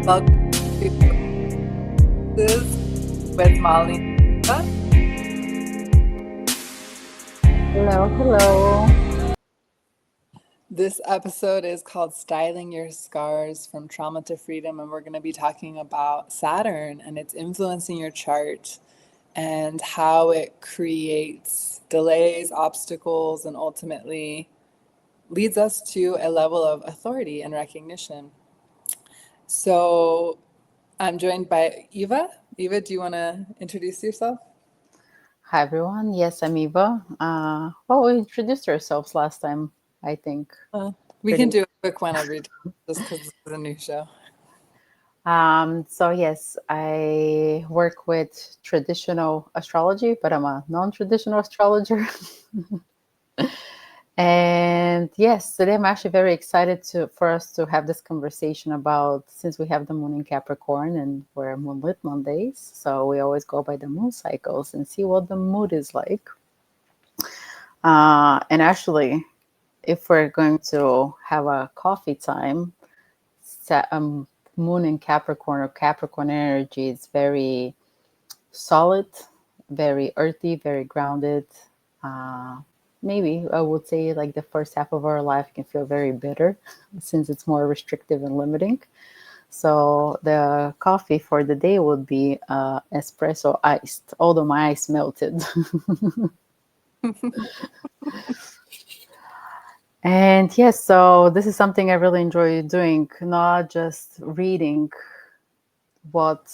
Welcome to Muses with Molly. Hello, hello. This episode is called Styling Your Scars from Trauma to Freedom, and we're going to be talking about Saturn and its influence in your chart and how it creates delays, obstacles, and ultimately leads us to a level of authority and recognition. So I'm joined by Eva. Eva, do you want to introduce yourself? Hi, everyone. Yes, I'm Eva. Well, we introduced ourselves last time, I think. We can Pretty. do a quick one every time just because this is a new show. So yes, I work with traditional astrology, but I'm a non-traditional astrologer. And yes, today I'm actually very excited for us to have this conversation about, since we have the moon in Capricorn and we're Moonlit Mondays, so we always go by the moon cycles and see what the mood is like. And actually, if we're going to have a coffee time, moon in Capricorn or Capricorn energy is very solid, very earthy, very grounded. Uh, Maybe I would say like the first half of our life can feel very bitter since it's more restrictive and limiting. So the coffee for the day would be espresso iced, although my ice melted. And yes, so this is something I really enjoy doing, not just reading what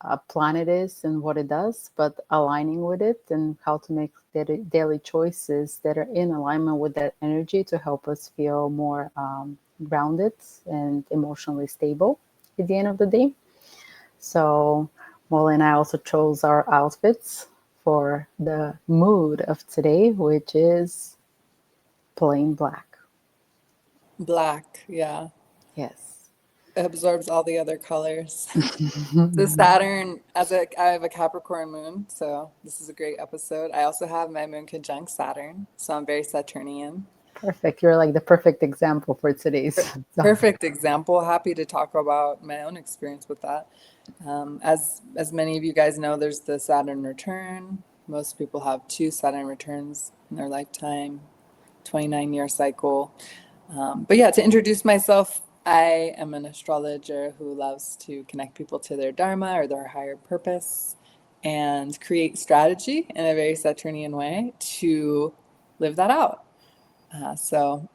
a planet is and what it does, but aligning with it and how to make daily choices that are in alignment with that energy to help us feel more grounded and emotionally stable at the end of the day. So, Molly and I also chose our outfits for the mood of today, which is plain black. Black, yeah. Yes. It absorbs all the other colors. The Saturn, I have a Capricorn moon, so this is a great episode. I also have my moon conjunct Saturn, so I'm very Saturnian. Perfect. You're like the perfect example for today's topic. Perfect example. Happy to talk about my own experience with that. As many of you guys know, there's the Saturn return. Most people have two Saturn returns in their lifetime, 29-year cycle. But yeah, to introduce myself, I am an astrologer who loves to connect people to their dharma or their higher purpose and create strategy in a very Saturnian way to live that out. So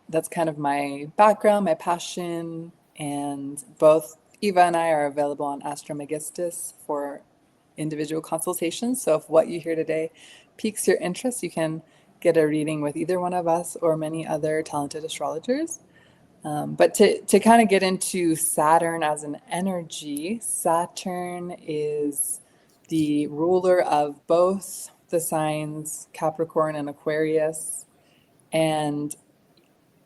that's kind of my background, my passion, and both Eva and I are available on Astromagistus for individual consultations. So if what you hear today piques your interest, you can get a reading with either one of us or many other talented astrologers. But to kind of get into Saturn as an energy, Saturn is the ruler of both the signs Capricorn and Aquarius. And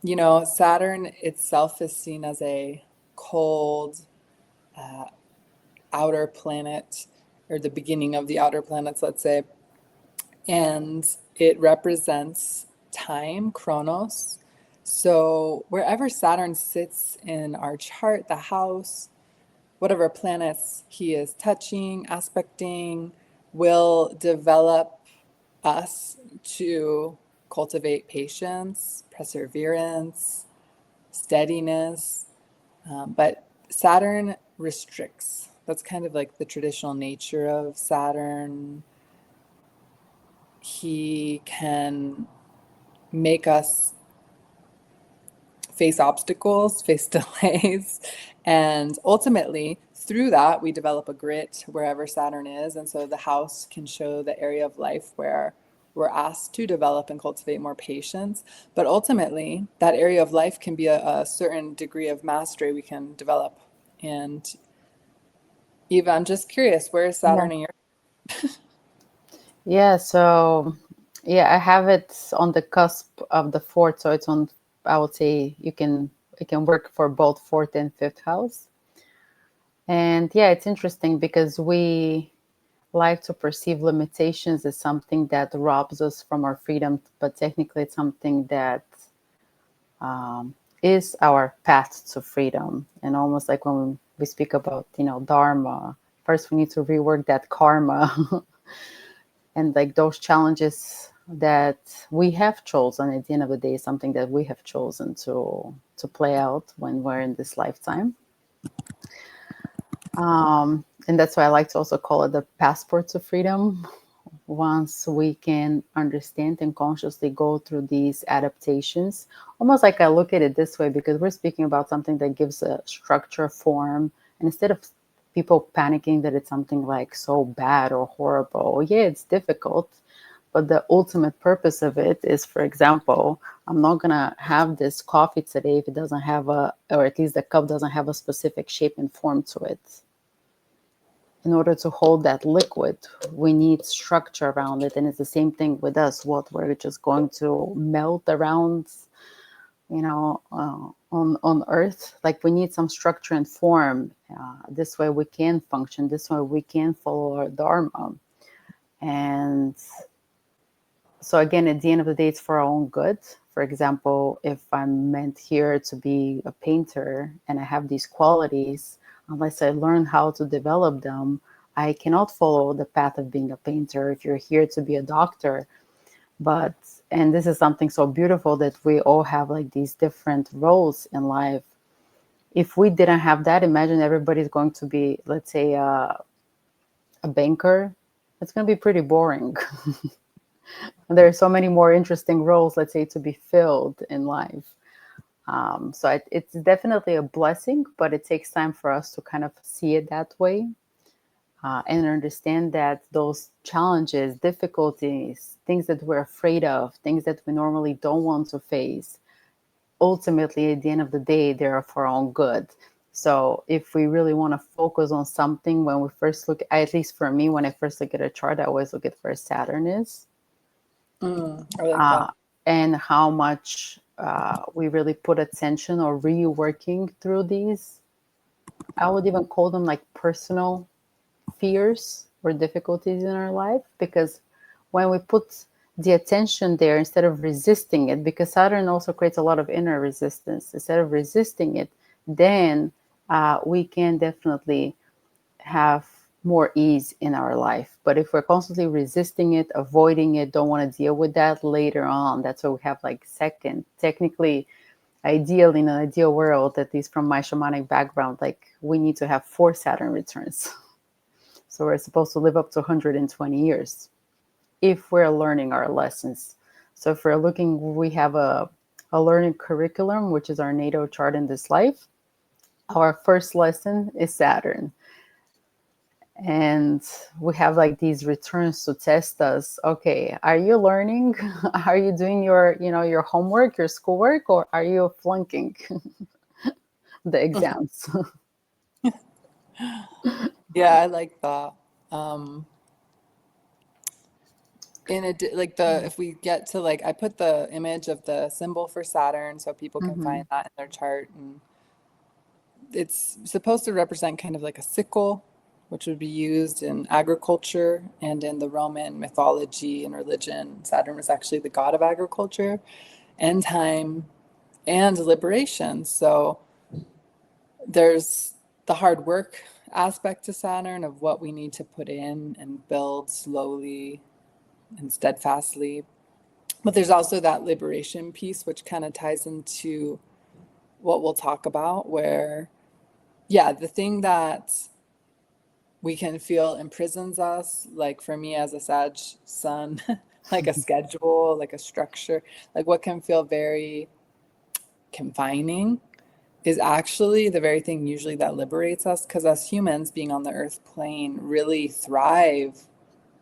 Saturn itself is seen as a cold outer planet, or the beginning of the outer planets, let's say. And it represents time, chronos. So wherever Saturn sits in our chart, the house, whatever planets he is touching, aspecting, will develop us to cultivate patience, perseverance, steadiness. But Saturn restricts. That's kind of like the traditional nature of Saturn. He can make us face obstacles, face delays, and ultimately through that we develop a grit wherever Saturn is. And so the house can show the area of life where we're asked to develop and cultivate more patience. But ultimately, that area of life can be a certain degree of mastery we can develop. And Eva, I'm just curious, where is Yeah. Saturn in your? Yeah. So, yeah, I have it on the cusp of the fourth. So it's on, I would say it can work for both fourth and fifth house. And yeah, it's interesting because we like to perceive limitations as something that robs us from our freedom, but technically it's something that is our path to freedom. And almost like when we speak about, dharma. First, we need to rework that karma and like those challenges that we have chosen at the end of the day, something that we have chosen to play out when we're in this lifetime. And that's why I like to also call it the passport to freedom. Once we can understand and consciously go through these adaptations, almost like I look at it this way, because we're speaking about something that gives a structure, form, and instead of people panicking that it's something like so bad or horrible, yeah, it's difficult, but the ultimate purpose of it is, for example, I'm not gonna have this coffee today if it doesn't have or at least the cup doesn't have a specific shape and form to it. In order to hold that liquid, we need structure around it. And it's the same thing with us. What we're just going to melt around, on Earth. Like we need some structure and form. This way we can function. This way we can follow our dharma. And so again, at the end of the day, it's for our own good. For example, if I'm meant here to be a painter and I have these qualities, unless I learn how to develop them, I cannot follow the path of being a painter. If you're here to be a doctor, but, and this is something so beautiful that we all have like these different roles in life. If we didn't have that, imagine everybody's going to be, let's say, a banker. It's going to be pretty boring. There are so many more interesting roles, let's say, to be filled in life. So it's definitely a blessing, but it takes time for us to kind of see it that way, and understand that those challenges, difficulties, things that we're afraid of, things that we normally don't want to face, ultimately, at the end of the day, they're for our own good. So if we really want to focus on something, when we first look, at least for me, when I first look at a chart, I always look at where Saturn is. I like uh, that. and how much we really put attention or reworking through these. I would even call them like personal fears or difficulties in our life, because when we put the attention there instead of resisting it, because Saturn also creates a lot of inner resistance, instead of resisting it, then we can definitely have more ease in our life. But if we're constantly resisting it, avoiding it, don't want to deal with that later on, that's why we have like second, technically, ideal in an ideal world, at least from my shamanic background, like we need to have 4 Saturn returns. So we're supposed to live up to 120 years if we're learning our lessons. So if we're looking, we have a learning curriculum, which is our natal chart in this life. Our first lesson is Saturn. And we have like these returns to test us. Okay, are you learning? Are you doing your homework, your schoolwork, or are you flunking the exams? Yeah, I like that. Um, like if we get to like, I put the image of the symbol for Saturn so people can Hmm. find that in their chart, and it's supposed to represent kind of like a sickle, which would be used in agriculture, and in the Roman mythology and religion, Saturn was actually the god of agriculture and time and liberation. So there's the hard work aspect to Saturn of what we need to put in and build slowly and steadfastly. But there's also that liberation piece, which kind of ties into what we'll talk about, where, yeah, the thing that we can feel imprisons us, like for me as a Sag sun, like a schedule, like a structure, like what can feel very confining is actually the very thing usually that liberates us, because us humans being on the earth plane really thrive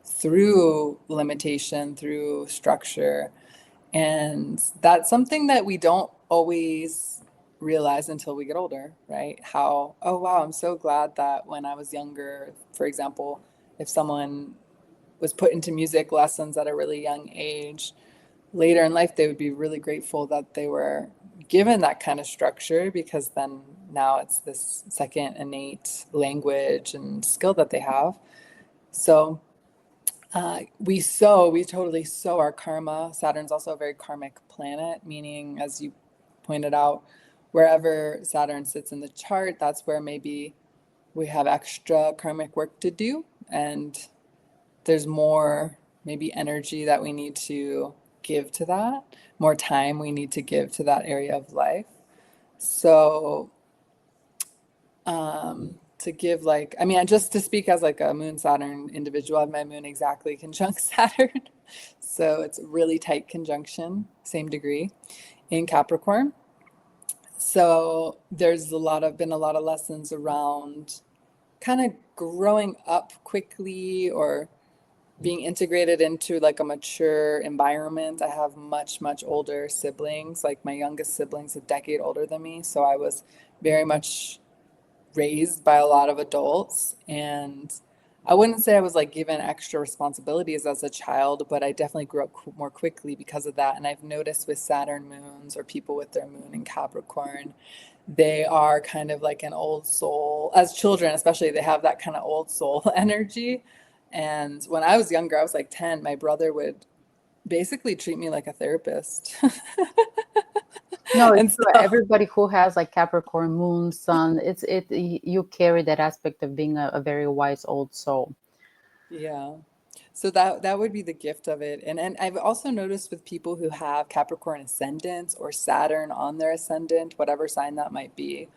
through limitation, through structure. And that's something that we don't always realize until we get older, right? How, oh, wow, I'm so glad that when I was younger, for example, if someone was put into music lessons at a really young age, later in life, they would be really grateful that they were given that kind of structure, because then now it's this second innate language and skill that they have. So we totally sow our karma. Saturn's also a very karmic planet, meaning, as you pointed out, wherever Saturn sits in the chart, that's where maybe we have extra karmic work to do, and there's more maybe energy that we need to give to that, more time we need to give to that area of life. So, to give like, I mean, just to speak as like a Moon Saturn individual, I have my moon exactly conjunct Saturn. So it's a really tight conjunction, same degree in Capricorn. So there's been a lot of lessons around kind of growing up quickly or being integrated into like a mature environment. I have much, much older siblings. Like my youngest sibling's a decade older than me. So I was very much raised by a lot of adults. And I wouldn't say I was like given extra responsibilities as a child, but I definitely grew up more quickly because of that. And I've noticed with Saturn moons or people with their moon in Capricorn, they are kind of like an old soul. As children, especially, they have that kind of old soul energy. And when I was younger, I was like 10, my brother would basically treat me like a therapist. No, it's And true. so, Everybody who has like Capricorn, Moon, Sun, you carry that aspect of being a very wise old soul. yeah. So that would be the gift of it. And I've also noticed with people who have Capricorn ascendant or Saturn on their ascendant, whatever sign that might be,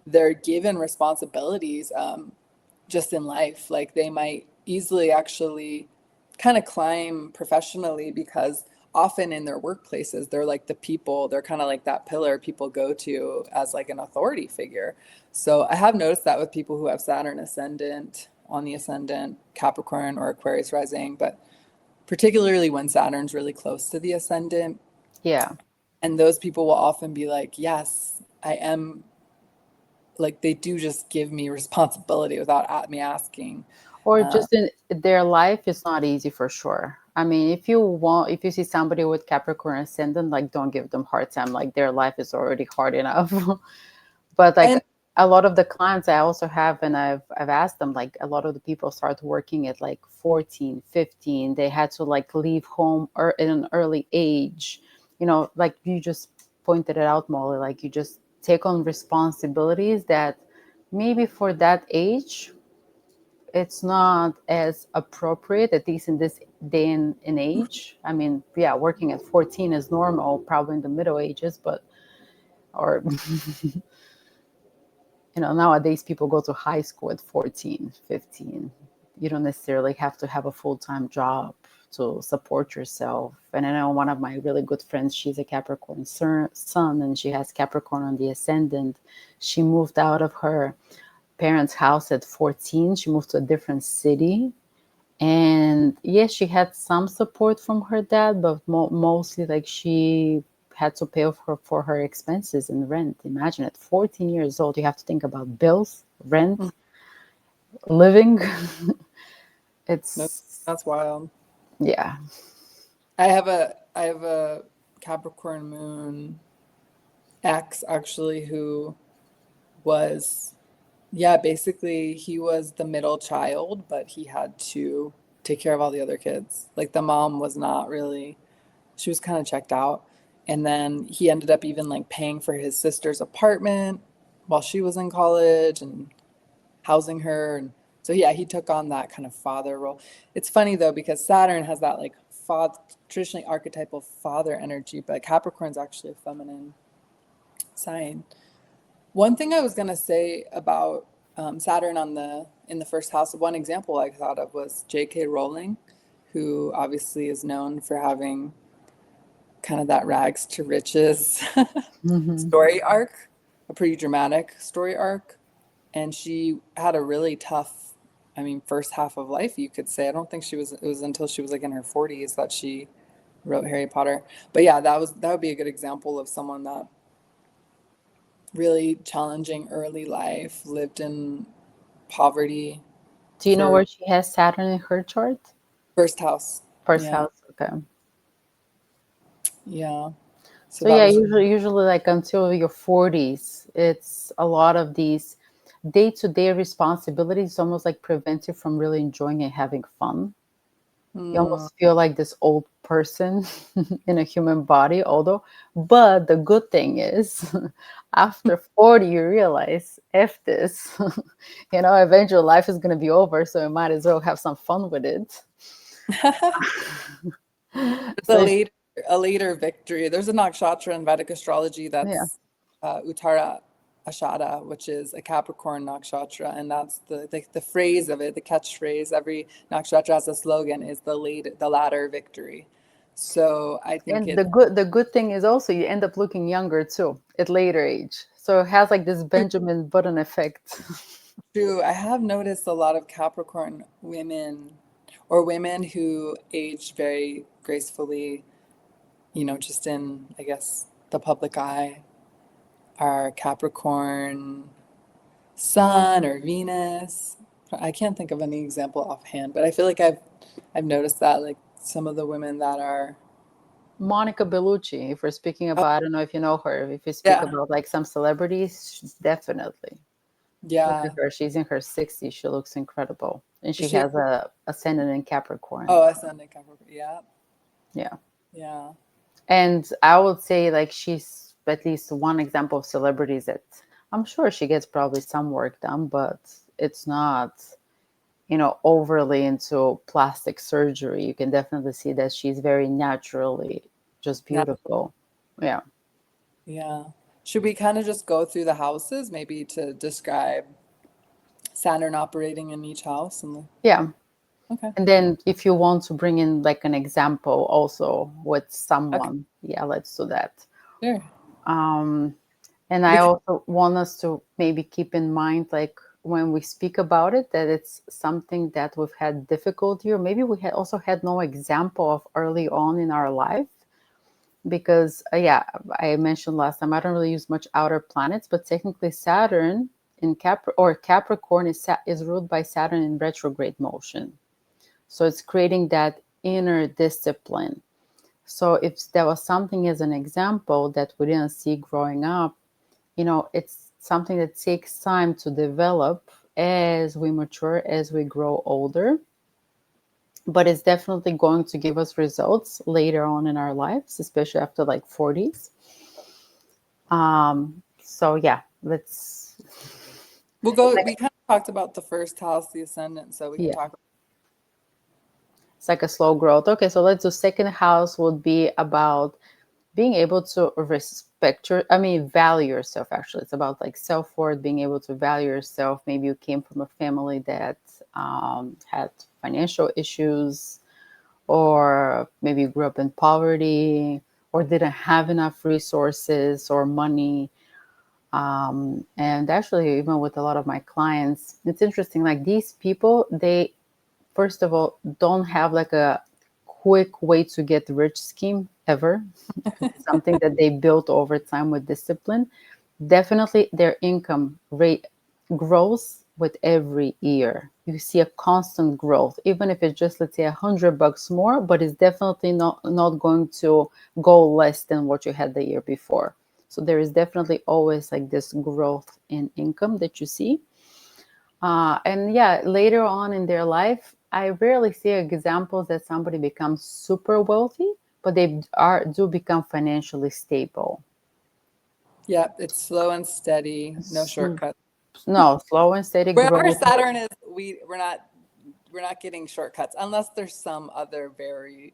they're given responsibilities just in life. Like they might easily actually kind of climb professionally because often in their workplaces, they're like the people, they're kind of like that pillar people go to as like an authority figure. So I have noticed that with people who have Saturn ascendant on the ascendant, Capricorn or Aquarius rising, but particularly when Saturn's really close to the ascendant. Yeah. And those people will often be like, yes, I am, like they do just give me responsibility without me asking. Or Uh, just in their life is not easy for sure. I mean, if you see somebody with Capricorn ascendant, like don't give them hard time. Like their life is already hard enough. But like and a lot of the clients I also have, and I've asked them, like a lot of the people start working at like 14, 15. They had to like leave home or at an early age. Like you just pointed it out, Molly, like you just take on responsibilities that maybe for that age it's not as appropriate, at least in this day and age. I mean, yeah, working at 14 is normal, probably in the Middle Ages, but or nowadays people go to high school at 14, 15. You don't necessarily have to have a full-time job to support yourself. And I know one of my really good friends, she's a Capricorn sun, and she has Capricorn on the ascendant. She moved out of her parents' house at 14. She moved to a different city. And yes, she had some support from her dad, but mostly like she had to pay for her expenses and rent. Imagine at 14 years old, you have to think about bills, rent, living. no, It's, that's wild. yeah. I have a Capricorn moon ex actually who was, yeah, basically he was the middle child, but he had to take care of all the other kids. Like the mom was not really, she was kind of checked out. And then he ended up even like paying for his sister's apartment while she was in college and housing her. And so, yeah, he took on that kind of father role. It's funny though, because Saturn has that like father, traditionally archetypal father energy, but Capricorn's actually a feminine sign. One thing I was gonna say about Saturn on the in the first house, one example I thought of was J.K. Rowling, who obviously is known for having kind of that rags to riches Hmm. story arc, a pretty dramatic story arc. And she had a really tough, I mean, first half of life, you could say. I don't think it was until she was like in her 40s that she wrote Harry Potter. But yeah, that would be a good example of someone that really challenging early life, lived in poverty Do you know for where she has Saturn in her chart? first house. First Yeah. house. Okay. Yeah. So So that yeah, was, usually like until your 40s, it's a lot of these day-to-day responsibilities almost like prevent you from really enjoying and having fun. You Mm. almost feel like this old person in a human body, although, but the good thing is after 40, you realize if this, eventually life is going to be over. So you might as well have some fun with it. There's So, a later victory. There's a nakshatra in Vedic astrology yeah. that's Uttara Ashada, which is a Capricorn nakshatra, and that's the phrase of it, the catchphrase. Every nakshatra has a slogan: "Is the latter victory." So I think And it's the good thing is also you end up looking younger too at later age. So it has like this Benjamin Button effect. true. I have noticed a lot of Capricorn women or women who age very gracefully, just in, I guess, the public eye, are Capricorn Sun or Venus. I can't think of any example offhand, but I feel like I've noticed that like some of the women that are Monica Bellucci, if we're speaking oh, about, I don't know if you know her, if you speak yeah, about like some celebrities, she's definitely. Look at yeah. her. She's in her 60s. She looks incredible. And Is she she has a ascendant in Capricorn. oh ascendant Capricorn. Yeah, Yeah. yeah, And I would say like she's at least one example of celebrities that I'm sure she gets probably some work done, but it's not, overly into plastic surgery. You can definitely see that she's very naturally just natural. beautiful. Yeah. Yeah. Should we kind of just go through the houses maybe to describe Saturn operating in each house and Yeah. okay. And then if you want to bring in like an example also with Okay. someone, yeah, let's do that. Sure. Um, and I We can, also want us to maybe keep in mind, like when we speak about it, that it's something that we've had difficulty, or maybe we had also had no example of early on in our life. Because, yeah, I mentioned last time, I don't really use much outer planets, but technically Saturn in Capricorn is ruled by Saturn in retrograde motion. So it's creating that inner discipline. So if there was something as an example that we didn't see growing up, it's something that takes time to develop as we mature, as we grow older. But it's definitely going to give us results later on in our lives, especially after like 40s. So yeah, let's, we'll go. like, We kind of talked about the first house, the ascendant, so we can yeah, talk. it's like a slow growth. Okay, so let's do second house would be about being able to value yourself. Actually, it's about like self-worth, being able to value yourself. Maybe you came from a family that had financial issues, or maybe you grew up in poverty, or didn't have enough resources or money. And actually, even with a lot of my clients, it's interesting. Like these people, they first of all don't have like a quick way to get rich scheme ever. It's something that they built over time with discipline. Definitely their income rate grows with every year. You see a constant growth, even if it's just, let's say, $100 more, but it's definitely not going to go less than what you had the year before. So there is definitely always like this growth in income that you see. And yeah, later on in their life, I rarely see examples that somebody becomes super wealthy, but they do become financially stable. Yeah, it's slow and steady, no S- shortcuts. No, slow and steady Where our growth. Saturn is, we're not getting shortcuts unless there's some other very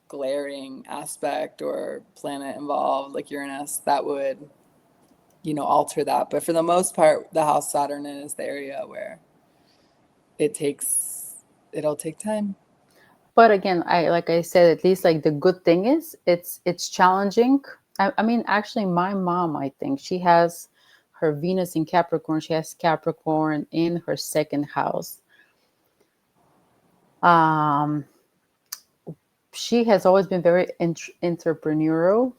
glaring aspect or planet involved, like Uranus, that would, alter that. But for the most part, the house Saturn in is the area where it takes, it'll take time. But again, like I said, at least like the good thing is it's challenging. I mean, actually, my mom, I think she has her Venus in Capricorn. She has Capricorn in her second house. Um, she has always been very entrepreneurial,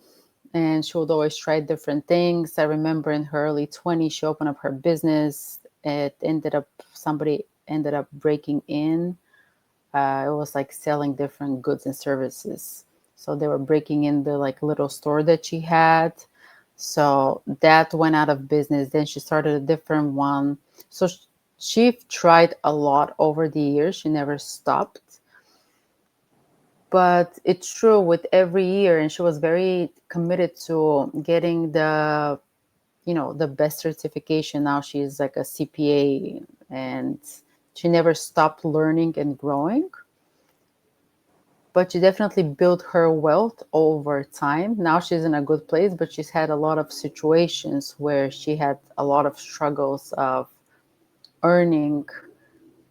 and she would always try different things. I remember in her early 20s, she opened up her business. Somebody ended up breaking in. It was like selling different goods and services. So they were breaking in the like little store that she had. So that went out of business. Then she started a different one. So she tried a lot over the years. She never stopped. But it's true with every year, and she was very committed to getting the best certification. Now she's like a CPA, and she never stopped learning and growing. But she definitely built her wealth over time. Now she's in a good place, but she's had a lot of situations where she had a lot of struggles of earning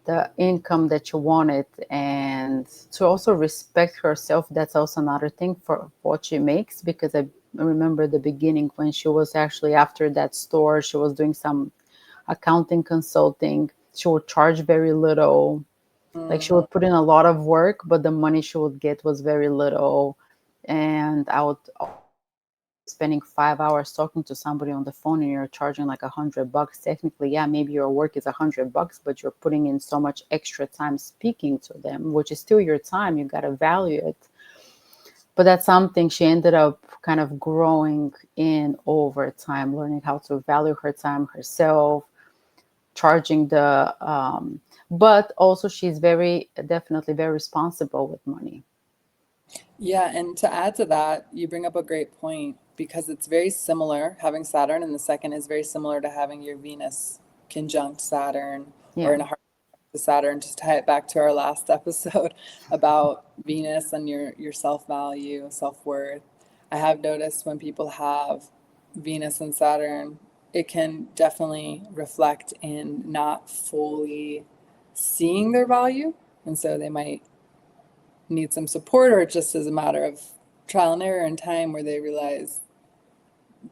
the income that she wanted, and to also respect herself. That's also another thing for what she makes, because I remember the beginning when she was actually after that store, she was doing some accounting consulting. She would charge very little. Like she Mm. would put in a lot of work, but the money she would get was very little. And I would always say, if you're spending 5 hours talking to somebody on the phone and you're charging like $100, technically, yeah, maybe your work is $100, but you're putting in so much extra time speaking to them, which is still your time. You gotta value it. But that's something she ended up kind of growing in over time, learning how to value her time herself, charging but also she's very definitely very responsible with money. Yeah, and to add to that, you bring up a great point because it's very similar. Having Saturn in the second is very similar to having your Venus conjunct Saturn or Yeah. in a hard to Saturn. To tie it back to our last episode about Venus and your self-value, self-worth. I have noticed when people have Venus and Saturn, it can definitely reflect in not fully seeing their value. And so they might need some support, or just as a matter of trial and error and time where they realize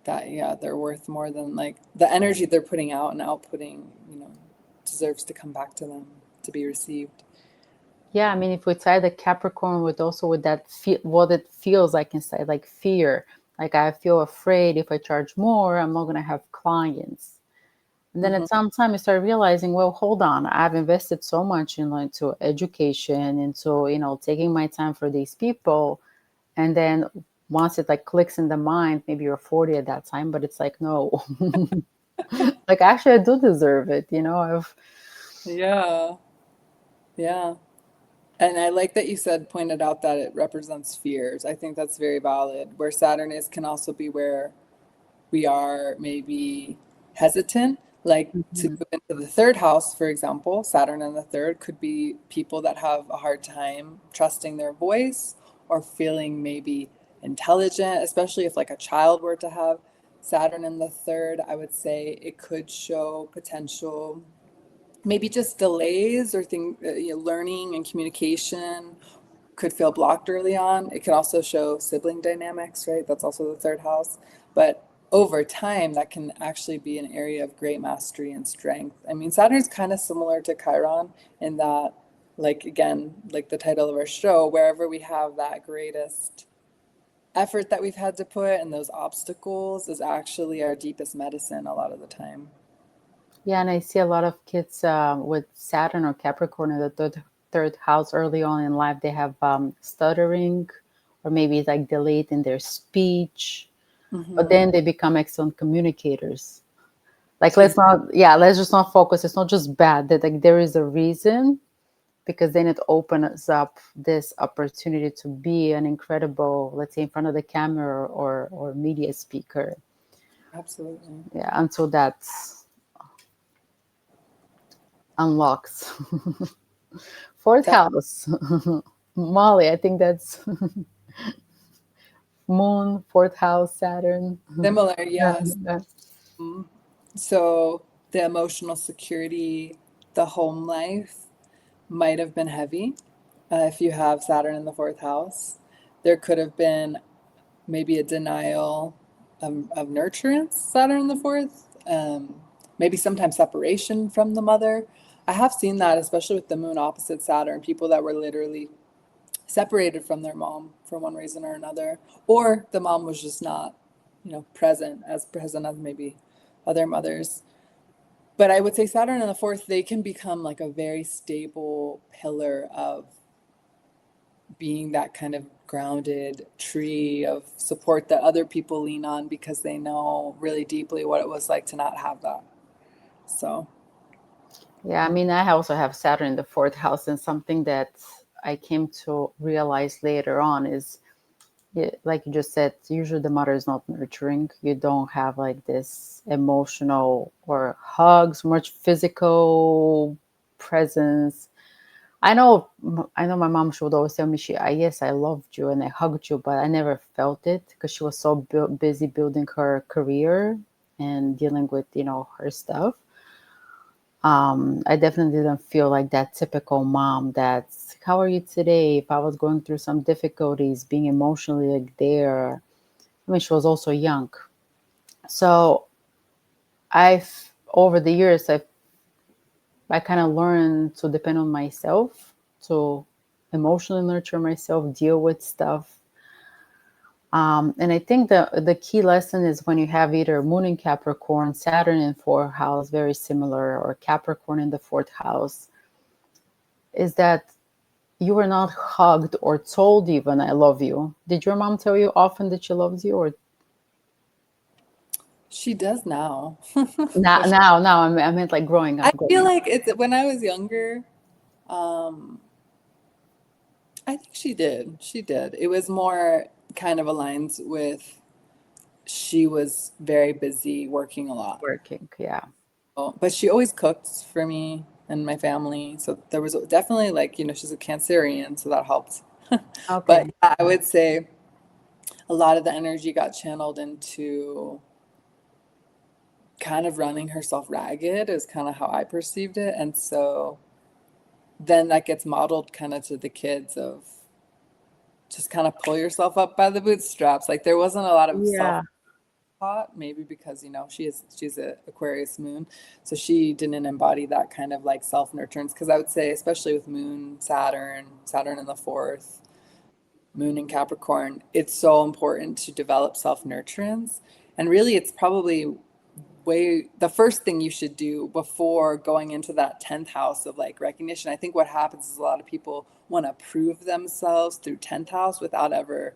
that, yeah, they're worth more than like the energy they're putting out and outputting, deserves to come back to them to be received. Yeah, I mean, if we tie the Capricorn with also with that what it feels like inside, like fear, like I feel afraid if I charge more, I'm not going to have clients. And then Hmm. at some time, you start realizing, well, hold on, I've invested so much into education, into taking my time for these people, and then once it like clicks in the mind, maybe you're 40 at that time, but it's like, no, like actually, I do deserve it. I've Yeah, yeah. And I like that you pointed out that it represents fears. I think that's very valid. Where Saturn is can also be where we are maybe hesitant, like to Mhm. move into the third house, for example. Saturn in the third could be people that have a hard time trusting their voice or feeling maybe intelligent, especially if like a child were to have Saturn in the third. I would say it could show potential, maybe just delays or learning and communication could feel blocked early on. It can also show sibling dynamics, right? That's also the third house. But over time, that can actually be an area of great mastery and strength. I mean, Saturn's kind of similar to Chiron in that, like, again, like the title of our show, wherever we have that greatest effort that we've had to put and those obstacles is actually our deepest medicine a lot of the time. Yeah, and I see a lot of kids with Saturn or Capricorn in the third house early on in life. They have stuttering, or maybe it's like delayed in their speech, but Mm-hmm. then they become excellent communicators. Like let's just not focus. It's not just bad. That like there is a reason, because then it opens up this opportunity to be an incredible, let's say, in front of the camera or media speaker. Absolutely. Yeah, until that unlocks. Fourth That house. Molly, I think that's Moon, fourth house, Saturn. similar, Yeah, yes. yeah. So the emotional security, the home life might have been heavy if you have Saturn in the fourth house. There could have been maybe a denial of nurturance, Saturn in the fourth. Maybe sometimes separation from the mother. I have seen that, especially with the moon opposite Saturn, people that were literally separated from their mom for one reason or another, or the mom was just not, present as maybe other mothers. But I would say Saturn in the fourth, they can become like a very stable pillar of being that kind of grounded tree of support that other people lean on because they know really deeply what it was like to not have that. So, Yeah, I mean, I also have Saturn in the fourth house, and something that I came to realize later on is, yeah, like you just said, usually the mother is not nurturing. You don't have like this emotional or hugs, much physical presence. I know my mom, she would always tell me, yes, I loved you and I hugged you, but I never felt it because she was so busy building her career and dealing with, her stuff. I definitely didn't feel like that typical mom that's, how are you today? If I was going through some difficulties, being emotionally like there. I mean, she was also young. So over the years, I kind of learned to depend on myself, to emotionally nurture myself, deal with stuff. And I think the key lesson is when you have either Moon in Capricorn, Saturn in fourth house, very similar, or Capricorn in the fourth house, is that you were not hugged or told even I love you. Did your mom tell you often that she loves you, or She does now. now? For sure. Now, I meant like growing I up, feel growing up. like it's when I was younger, um, I think she did. She did. It was more kind of aligns with she was very busy working a lot. Working, yeah. But she always cooked for me and my family. So there was definitely like, she's a Cancerian, so that helped. But Okay. yeah, I would say a lot of the energy got channeled into kind of running herself ragged is kind of how I perceived it. And so then that gets modeled kind of to the kids of just kind of pull yourself up by the bootstraps. Like there wasn't a lot of self Yeah. taught, maybe because she's a Aquarius moon, so she didn't embody that kind of like self nurturance. Because I would say, especially with Moon, Saturn in the fourth, Moon in Capricorn, it's so important to develop self nurturance. And really, it's probably way the first thing you should do before going into that 10th house of like recognition. I think what happens is a lot of people want to prove themselves through 10th house without ever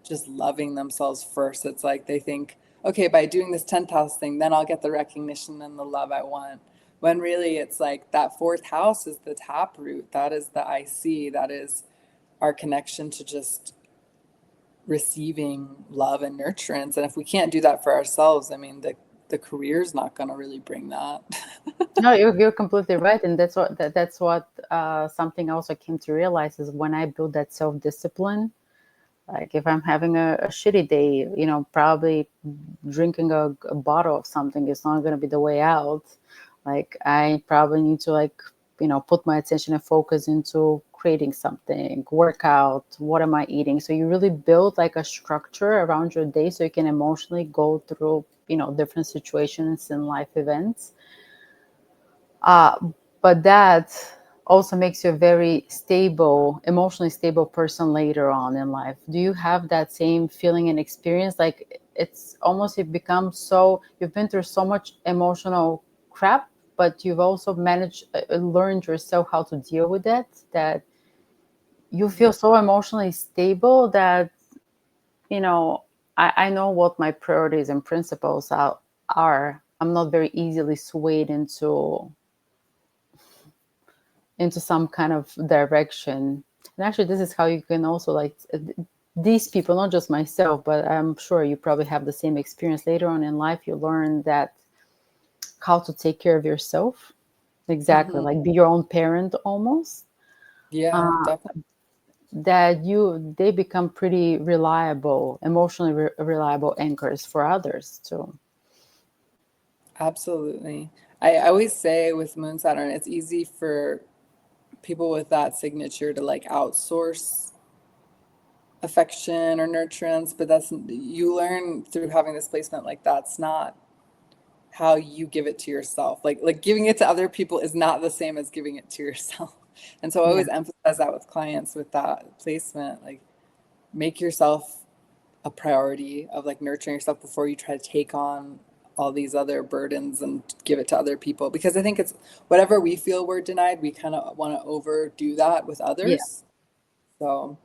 just loving themselves first. It's like they think, okay, by doing this 10th house thing, then I'll get the recognition and the love I want. When really it's like that fourth house is the taproot. That is the IC. That is our connection to just receiving love and nurturance. And if we can't do that for ourselves, I mean, the career's not going to really bring that. No, you're completely right, and that's what something else I came to realize is when I build that self discipline. Like if I'm having a shitty day, probably drinking a bottle of something is not going to be the way out. Like I probably need to put my attention and focus into creating something, work out, what am I eating? So you really build like a structure around your day so you can emotionally go through, different situations and life events. Uh, but that also makes you a very stable, emotionally stable person later on in life. Do you have that same feeling and experience? Like it's almost, you've become so, you've been through so much emotional crap, but you've also managed, learned yourself how to deal with that, that you feel Yeah. so emotionally stable that, you know, I know what my priorities and principles are. I'm not very easily swayed into some kind of direction. And actually, this is how you can also these people, not just myself, but I'm sure you probably have the same experience later on in life. You learn that how to take care of yourself. Exactly, Hmm. like be your own parent almost. Yeah, Uh, definitely. that they become pretty reliable, emotionally reliable anchors for others too. Absolutely. I always say with Moon Saturn, it's easy for people with that signature to like outsource affection or nurturance, but that's you learn through having this placement like that's not how you give it to yourself. Like giving it to other people is not the same as giving it to yourself. And so I Yeah, always emphasize that with clients with that placement, like make yourself a priority of like nurturing yourself before you try to take on all these other burdens and give it to other people because I think it's whatever we feel we're denied, we kind of want to overdo that with yeah. others. So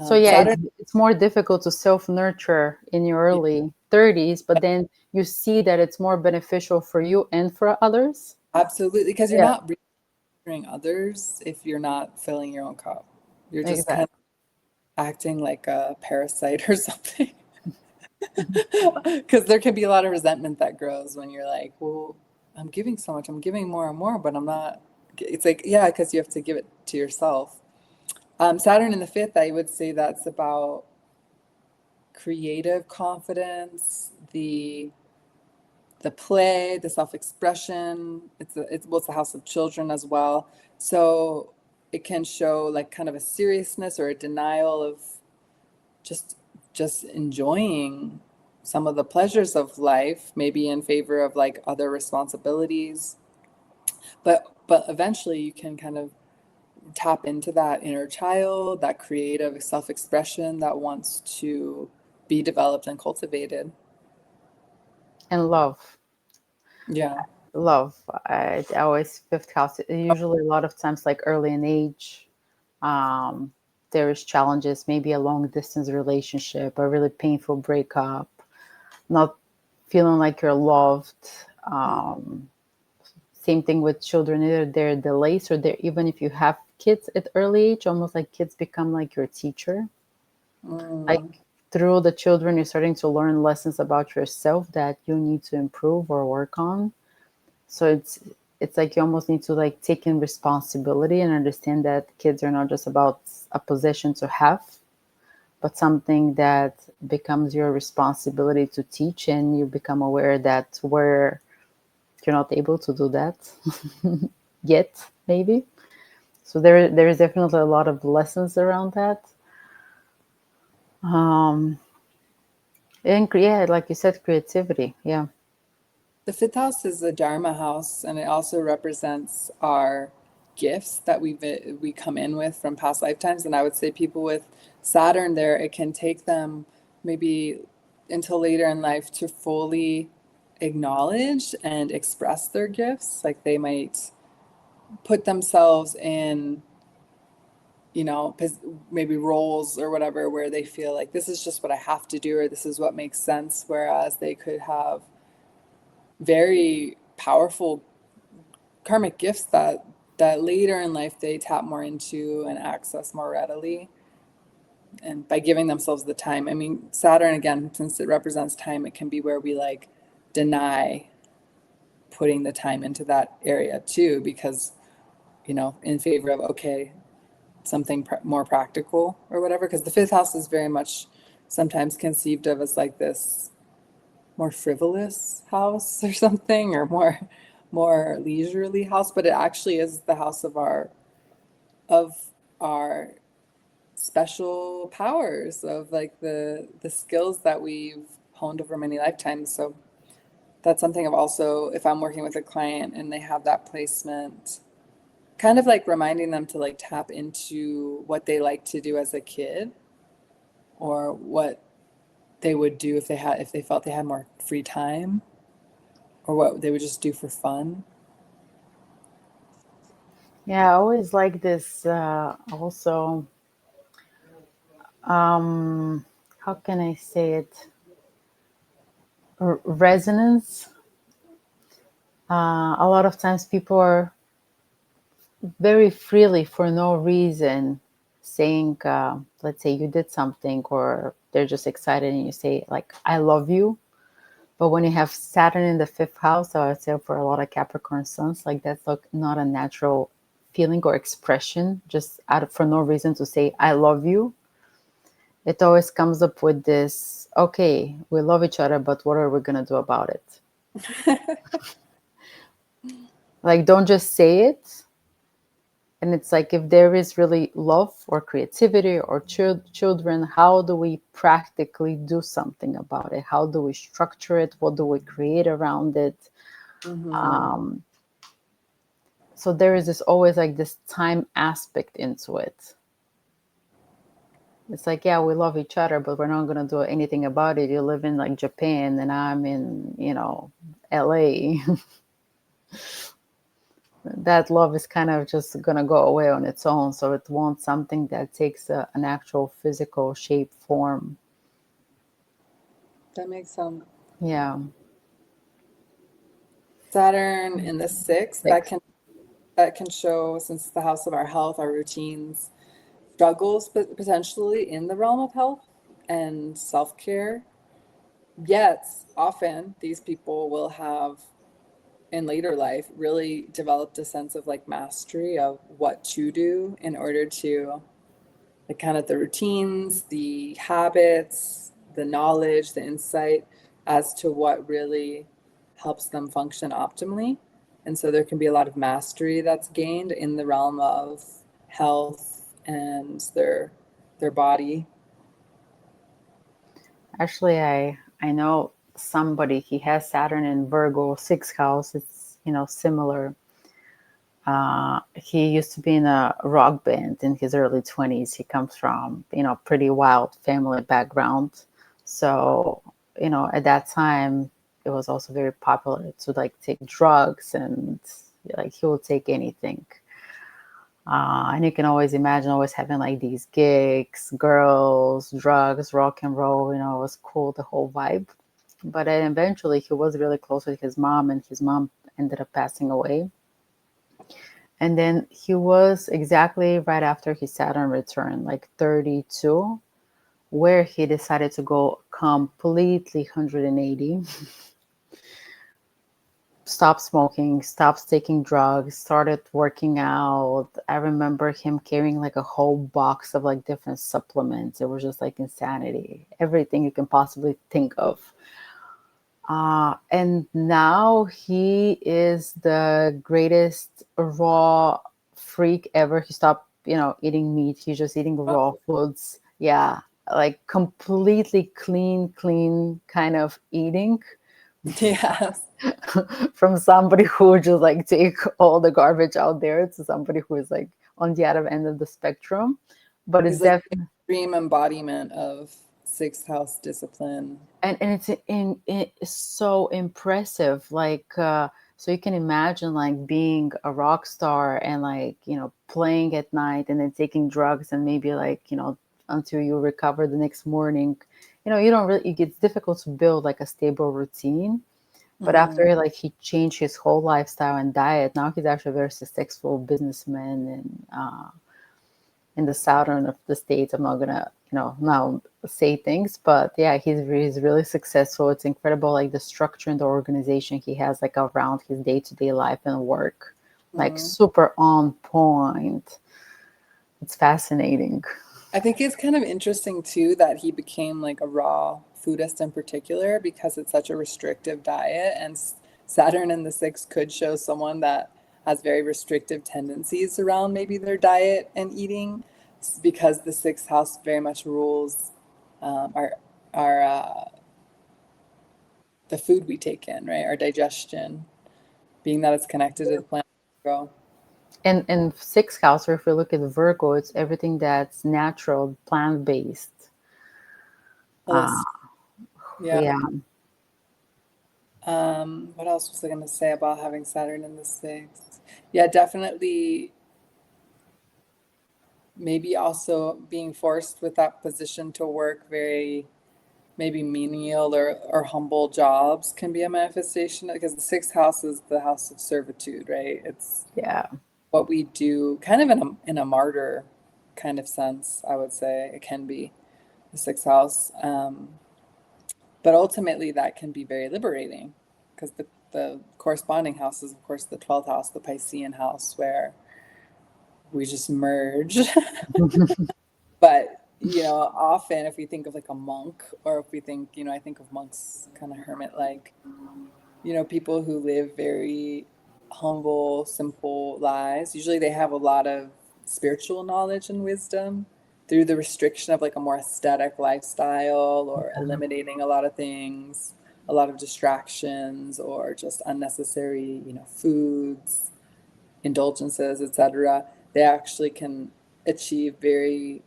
So yeah, Saturn. it's more difficult to self nurture in your Yeah, early 30s, but then you see that it's more beneficial for you and for others. absolutely, because you're Yeah, not nurturing others if you're not filling your own cup. You're just kind of Exactly. acting like a parasite or something. Because there can be a lot of resentment that grows when you're like, well, I'm giving so much, I'm giving more and more, but I'm not. It's like, yeah, because you have to give it to yourself. Saturn in the fifth, I would say that's about creative confidence, the play, the self-expression. It's the house of children as well. So it can show like kind of a seriousness or a denial of just just enjoying some of the pleasures of life, maybe in favor of like other responsibilities. But eventually you can kind of tap into that inner child, that creative self-expression that wants to be developed and cultivated. And love. Yeah. Love. I always fifth house. Usually, a lot of times, like early in age, um, there is challenges. Maybe a long distance relationship, a really painful breakup, not feeling like you're loved. Um, Same thing with children. Either they're delays or they're even if you have kids at early age, almost like kids become like your teacher. Mm, Like through the children, you're starting to learn lessons about yourself that you need to improve or work on. So it's like you almost need to like take in responsibility and understand that kids are not just about a possession to have, but something that becomes your responsibility to teach, and you become aware that where you're not able to do that yet, maybe. So there is definitely a lot of lessons around that. Um, and yeah, like you said, creativity. Yeah. the fifth house is the Dharma house, and it also represents our gifts that we come in with from past lifetimes. And I would say people with Saturn there, it can take them maybe until later in life to fully acknowledge and express their gifts. Like they might put themselves in, maybe roles or whatever, where they feel like this is just what I have to do, or this is what makes sense. Whereas they could have very powerful karmic gifts that later in life they tap more into and access more readily, and by giving themselves the time. I mean, Saturn, again, since it represents time, it can be where we like deny putting the time into that area too, because in favor of, okay, something more practical or whatever. Because the fifth house is very much sometimes conceived of as like this more frivolous house or something, or more leisurely house, but it actually is the house of our special powers, of like the skills that we've honed over many lifetimes. So that's something I've also, if I'm working with a client and they have that placement, kind of like reminding them to like tap into what they like to do as a kid, or what they would do if they felt they had more free time, or what they would just do for fun. Yeah, I always like this. Also, how can I say it? Resonance. A lot of times people are very freely for no reason saying, let's say you did something, or they're just excited and you say, like, I love you. But when you have Saturn in the fifth house, so I would say for a lot of Capricorn suns, like that's like not a natural feeling or expression, just out of, for no reason to say, I love you. It always comes up with this, okay, we love each other, but what are we going to do about it? Like, don't just say it. And it's like, if there is really love or creativity or children, how do we practically do something about it? How do we structure it? What do we create around it? Mm-hmm. Um, so there is this always like this time aspect into it. It's like, yeah, we love each other, but we're not going to do anything about it. You live in like Japan and I'm in, LA. That love is kind of just going to go away on its own. So it wants something that takes an actual physical shape, form. That makes sense. Yeah. Saturn in the sixth, that Six. can that can show, since it's the house of our health, our routines. struggles potentially in the realm of health and self-care. Yet often these people will have in later life really developed a sense of like mastery of what to do in order to like kind of the routines, the habits, the knowledge, the insight as to what really helps them function optimally. And so there can be a lot of mastery that's gained in the realm of health and their body. Actually, I know somebody. He has Saturn in Virgo, sixth house. It's similar. He used to be in a rock band in his early 20s. He comes from pretty wild family background. So at that time it was also very popular to like take drugs, and like he will take anything. And you can always imagine always having like these gigs, girls, drugs, rock and roll. It was cool, the whole vibe. But then eventually he was really close with his mom, and his mom ended up passing away. And then he was exactly right after his Saturn return, like 32, where he decided to go completely 180, stopped smoking, stopped taking drugs, started working out. I remember him carrying like a whole box of like different supplements. It was just like insanity, everything you can possibly think of. And now he is the greatest raw freak ever. He stopped, eating meat. He's just eating raw foods. Yeah, like completely clean kind of eating Yes. from somebody who would just like take all the garbage out there to somebody who is like on the other end of the spectrum. But it's He's like the definitely, extreme embodiment of sixth house discipline. and it's so impressive, like so you can imagine like being a rock star and like playing at night and then taking drugs and maybe like until you recover the next morning. You don't really, it gets difficult to build like a stable routine. But Mhm. after like he changed his whole lifestyle and diet, now he's actually a very successful businessman in the southern of the states. I'm not gonna, now say things, but yeah, he's really successful. It's incredible, like the structure and the organization he has like around his day to day life and work, like Mhm. super on point. It's fascinating. I think it's kind of interesting too that he became like a raw foodist in particular because it's such a restrictive diet, and Saturn in the sixth could show someone that has very restrictive tendencies around maybe their diet and eating because the sixth house very much rules our the food we take in, right? Our digestion, being that it's connected to the planet grow. And sixth house, or if we look at Virgo, it's everything that's natural, plant based. Uh, Holistic. Yeah. yeah, What else was I going to say about having Saturn in the sixth? Yeah, definitely. Maybe also being forced with that position to work very maybe menial or humble jobs can be a manifestation because the sixth house is the house of servitude, right? It's yeah. what we do kind of in a martyr kind of sense, I would say it can be the sixth house. But ultimately, that can be very liberating because the corresponding house is, of course, the 12th house, the Piscean house, where we just merge. But, often if we think of like a monk, or if we think, I think of monks kind of hermit like, people who live very humble, simple lives. Usually they have a lot of spiritual knowledge and wisdom through the restriction of like a more aesthetic lifestyle or eliminating a lot of things, a lot of distractions or just unnecessary, foods, indulgences, etc. They actually can achieve very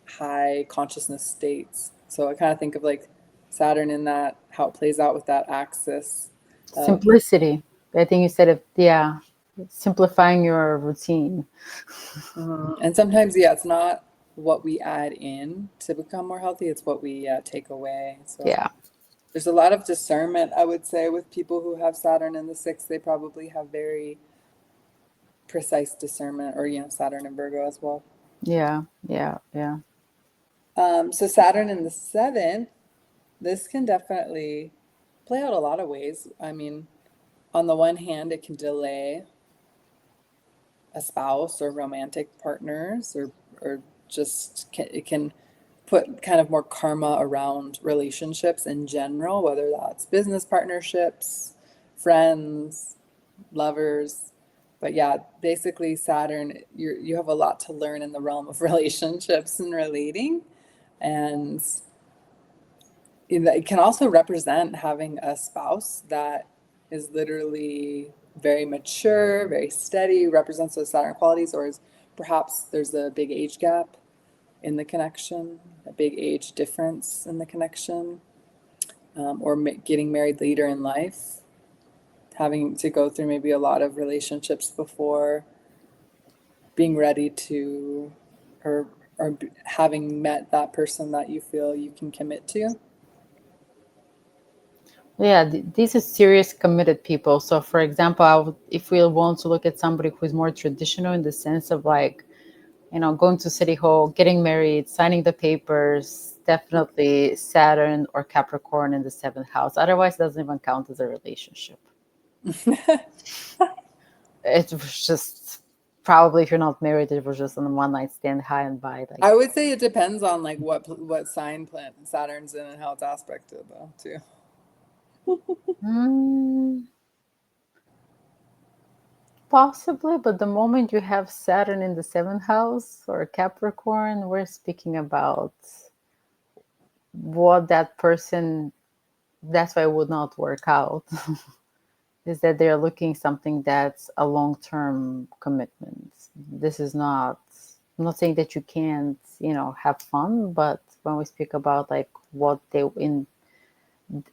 high consciousness states. So I kind of think of like Saturn in that, how it plays out with that axis of, Simplicity. I think you said it. Yeah, simplifying your routine. and sometimes, yeah, it's not what we add in to become more healthy, it's what we take away. So Yeah. there's a lot of discernment, I would say, with people who have Saturn in the sixth. They probably have very precise discernment, or, Saturn and Virgo as well. Yeah, yeah, yeah. So Saturn in the seventh, this can definitely play out a lot of ways. I mean, on the one hand, it can delay a spouse or romantic partners, or just it can put kind of more karma around relationships in general, whether that's business partnerships, friends, lovers. But yeah, basically Saturn, you have a lot to learn in the realm of relationships and relating. And it can also represent having a spouse that is literally very mature, very steady, represents those Saturn qualities, or is perhaps there's a big age gap in the connection, a big age difference in the connection, or getting married later in life, having to go through maybe a lot of relationships before being ready to, or having met that person that you feel you can commit to. Yeah, these are serious committed people. So, for example, if we want to look at somebody who's more traditional in the sense of like, going to City Hall, getting married, signing the papers, definitely Saturn or Capricorn in the seventh house. Otherwise, it doesn't even count as a relationship. It was just probably if you're not married, it was just on a one night stand, high and by. Like, I would say it depends on like what sign planet Saturn's in and how it's aspected though too. mm, possibly, but the moment you have Saturn in the seventh house or Capricorn, we're speaking about what that person, that's why it would not work out. Is that they're looking something that's a long-term commitment. This is not, I'm not saying that you can't, have fun, but when we speak about like what they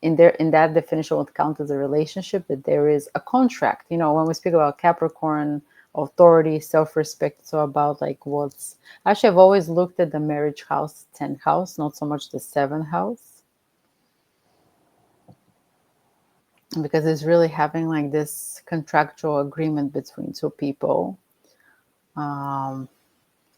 in that definition would count as a relationship, that there is a contract. When we speak about Capricorn, authority, self-respect, so about like what's actually, I've always looked at the marriage house, 10th house, not so much the seventh house, because it's really having like this contractual agreement between two people. um,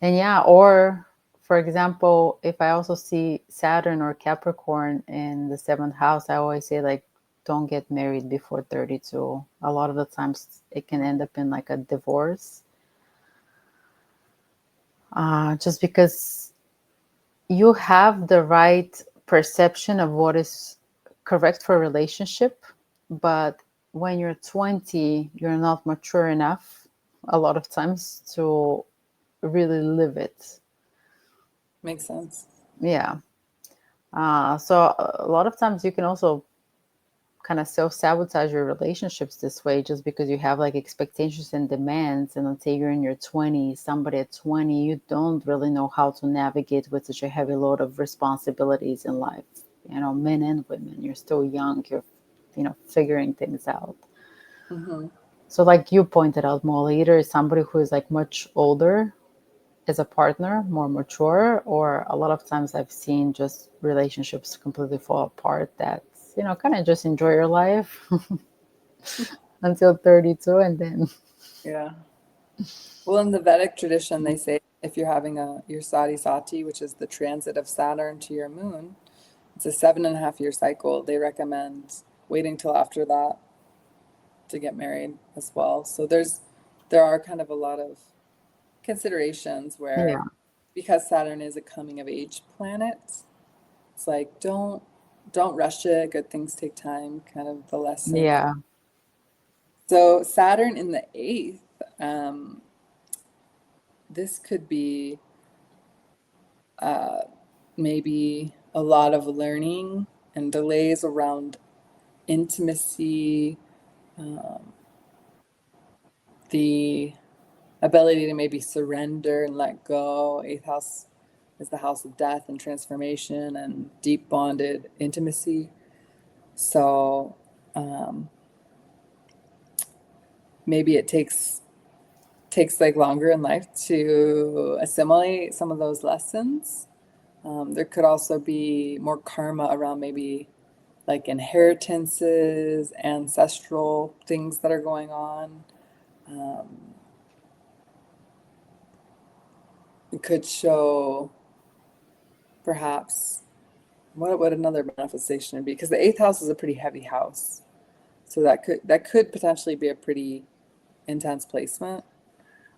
and yeah, or for example, if I also see Saturn or Capricorn in the seventh house, I always say like, don't get married before 32. A lot of the times it can end up in like a divorce, just because you have the right perception of what is correct for a relationship, but when you're 20, you're not mature enough a lot of times to really live it. Makes sense. Yeah. So a lot of times you can also kind of self-sabotage your relationships this way, just because you have like expectations and demands, and let's say you're in your 20s, somebody at 20, you don't really know how to navigate with such a heavy load of responsibilities in life. Men and women, you're still young, you're figuring things out. Mm-hmm. So like you pointed out, Molly, either is somebody who is like much older as a partner, more mature, or a lot of times I've seen just relationships completely fall apart, that kind of just enjoy your life until 32, and then Yeah. Well, in the Vedic tradition, they say if you're having your sati sati, which is the transit of Saturn to your moon, it's a 7.5 year cycle. They recommend waiting till after that to get married as well. So there are kind of a lot of considerations yeah, where, because Saturn is a coming of age planet, it's like don't rush it. Good things take time, kind of the lesson. yeah, So Saturn in the eighth, um, this could be maybe a lot of learning and delays around intimacy, the ability to maybe surrender and let go. Eighth house is the house of death and transformation and deep bonded intimacy. So maybe it takes like longer in life to assimilate some of those lessons. There could also be more karma around maybe like inheritances, ancestral things that are going on. It could show perhaps what another manifestation would be, because the eighth house is a pretty heavy house. So that could potentially be a pretty intense placement,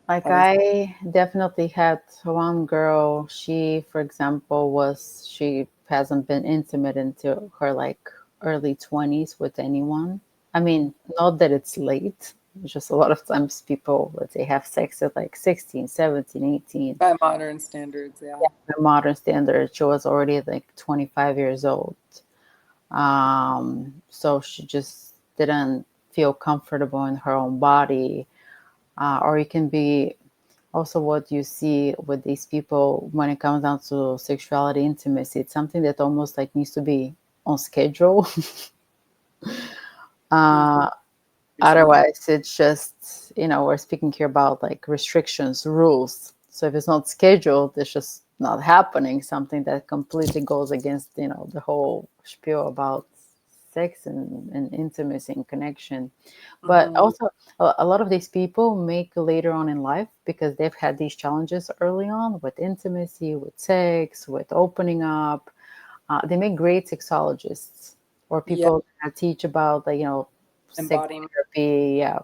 Like I would. I definitely had one girl, she, for example, she hasn't been intimate until her like early 20s with anyone. I mean, not that it's late, it's just a lot of times people, let's say, have sex at like 16, 17, 18. By modern standards, yeah. Yeah. By modern standards, she was already like 25 years old. So she just didn't feel comfortable in her own body. Or it can be also what you see with these people when it comes down to sexuality, intimacy. It's something that almost like needs to be on schedule. Mm, uh, recently. Otherwise, it's just, we're speaking here about like restrictions, rules. So if it's not scheduled, it's just not happening. Something that completely goes against, the whole spiel about sex and intimacy and connection. But Hmm. also, a lot of these people make later on in life because they've had these challenges early on with intimacy, with sex, with opening up. They make great sexologists or Yeah, people that teach about, like, sex embodiment. therapy. Yeah.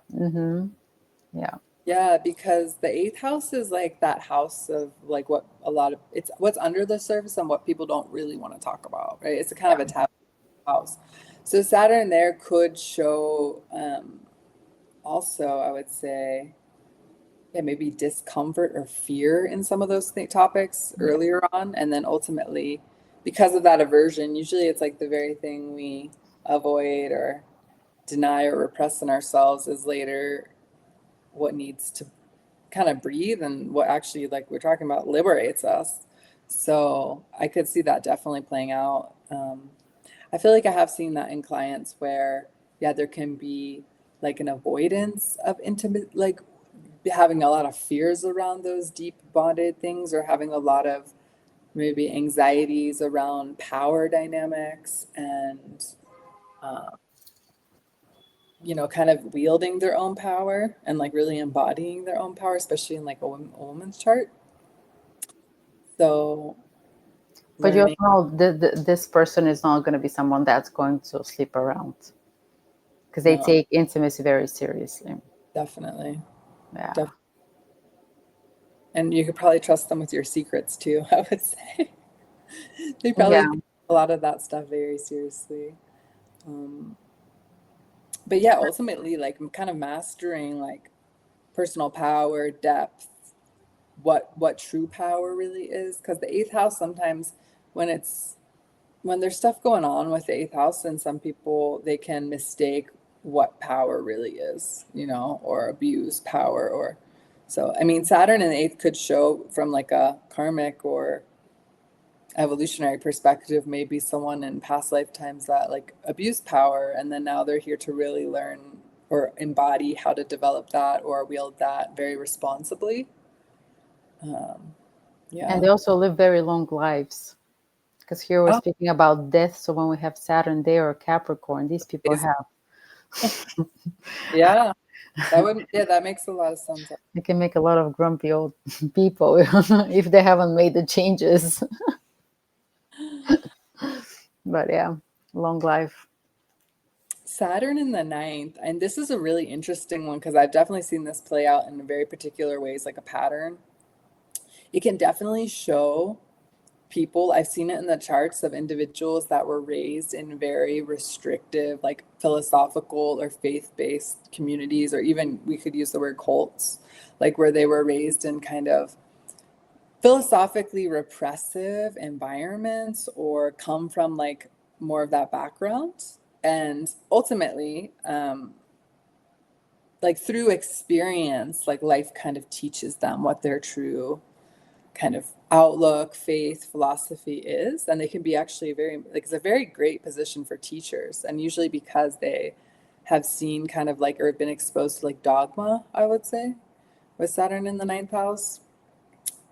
Yeah. Yeah, because the eighth house is like that house of like what a lot of it's what's under the surface and what people don't really want to talk about, right? It's a kind of a taboo house. So Saturn there could show also, I would say, yeah, maybe discomfort or fear in some of those topics Yeah. earlier on. And then ultimately, because of that aversion, usually it's like the very thing we avoid or deny or repress in ourselves is later what needs to kind of breathe and what actually, like we're talking about, liberates us. So I could see that definitely playing out. I feel like I have seen that in clients where, yeah, there can be like an avoidance of intimate, like having a lot of fears around those deep bonded things, or having a lot of maybe anxieties around power dynamics and, uh, kind of wielding their own power and like really embodying their own power, especially in like a woman's chart. So But you also learning, know this person is not going to be someone that's going to sleep around because they no, take intimacy very seriously. definitely. Yeah. Def- and you could probably trust them with your secrets too, I would say. They probably Yeah. take a lot of that stuff very seriously. Um, but yeah, ultimately, like kind of mastering like personal power, depth, what true power really is. Because the eighth house sometimes, when it's when there's stuff going on with the eighth house, and some people they can mistake what power really is, or abuse power, or so. I mean, Saturn in the eighth could show from like a karmic or evolutionary perspective, maybe someone in past lifetimes that like abused power, and then now they're here to really learn or embody how to develop that or wield that very responsibly. Um, And yeah. they also live very long lives because here we're Oh, speaking about death. So when we have Saturn there or Capricorn, these people amazing. have, Yeah, that makes a lot of sense. they can make a lot of grumpy old people if they haven't made the changes. But yeah, long life. Saturn in the ninth, and this is a really interesting one because I've definitely seen this play out in very particular ways, like a pattern. It can definitely show people. I've seen it in the charts of individuals that were raised in very restrictive, like philosophical or faith-based communities, or even we could use the word cults, like where they were raised in kind of philosophically repressive environments or come from like more of that background. And ultimately, like through experience, like life kind of teaches them what their true kind of outlook, faith, philosophy is. And they can be actually very, like, it's a very great position for teachers. And usually because they have seen kind of like, or been exposed to like dogma, I would say, with Saturn in the ninth house.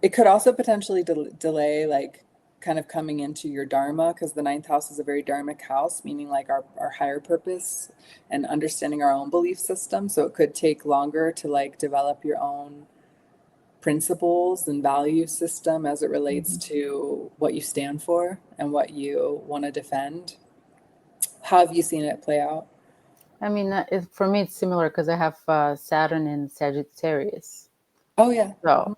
It could also potentially delay like kind of coming into your dharma, because the ninth house is a very dharmic house, meaning like our higher purpose and understanding our own belief system. So it could take longer to like develop your own principles and value system as it relates to what you stand for and what you want to defend? How have you seen it play out? I mean, for me, it's similar because I have Saturn in Sagittarius. Oh, yeah. So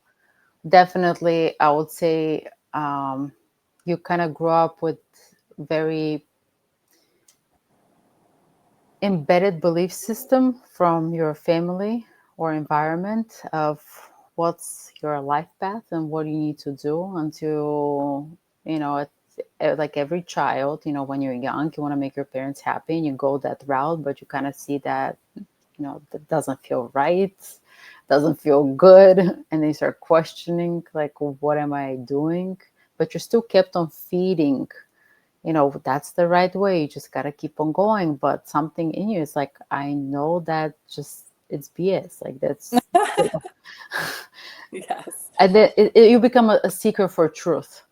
definitely, I would say you kind of grow up with very embedded belief system from your family or environment of what's your life path and what you need to do until, like every child, when you're young, you want to make your parents happy and you go that route, but you kind of see that, that doesn't feel right, doesn't feel good. And they start questioning, like, what am I doing? But you're still kept on feeding, that's the right way. You just got to keep on going. But something in you is like, I know that just it's BS. Like that's, Yes, and then you become a seeker for truth.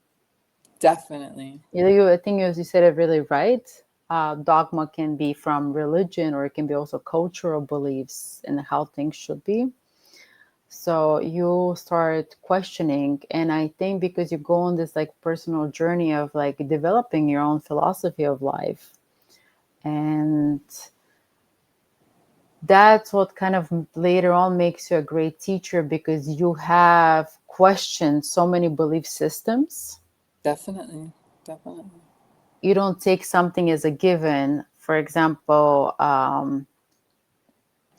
definitely. I think you said it really right. Dogma can be from religion, or it can be also cultural beliefs and how things should be. So you start questioning, and I think because you go on this like personal journey of like developing your own philosophy of life, and that's what kind of later on makes you a great teacher, because you have questioned so many belief systems. Definitely. Definitely. You don't take something as a given. For example, I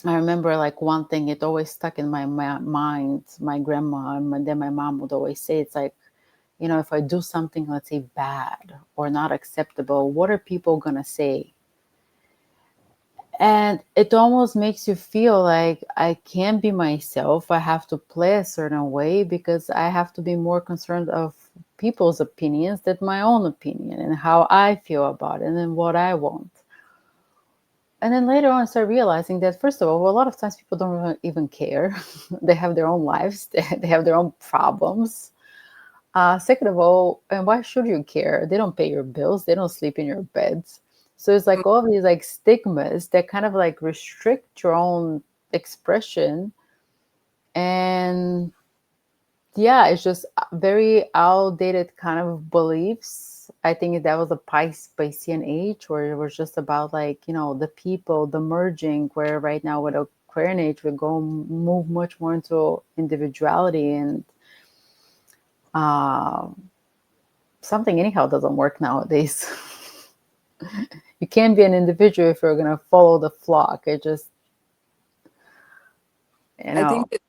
remember like one thing, it always stuck in my mind. My grandma and then my mom would always say, it's like, if I do something, let's say bad or not acceptable, what are people going to say? And it almost makes you feel like I can't be myself. I have to play a certain way because I have to be more concerned of people's opinions than my own opinion and how I feel about it and then what I want. And then later on, I started realizing that, first of all, well, a lot of times people don't even care. They have their own lives, they have their own problems. Second of all, and why should you care? They don't pay your bills. They don't sleep in your beds. So it's like all of these like stigmas that kind of like restrict your own expression. And yeah, it's just very outdated kind of beliefs. I think that was a Piscean age where it was just about like, the people, the merging, where right now with Aquarian age, we go move much more into individuality and uh, something anyhow doesn't work nowadays. You can't be an individual if you're gonna follow the flock. It just, you I know, think that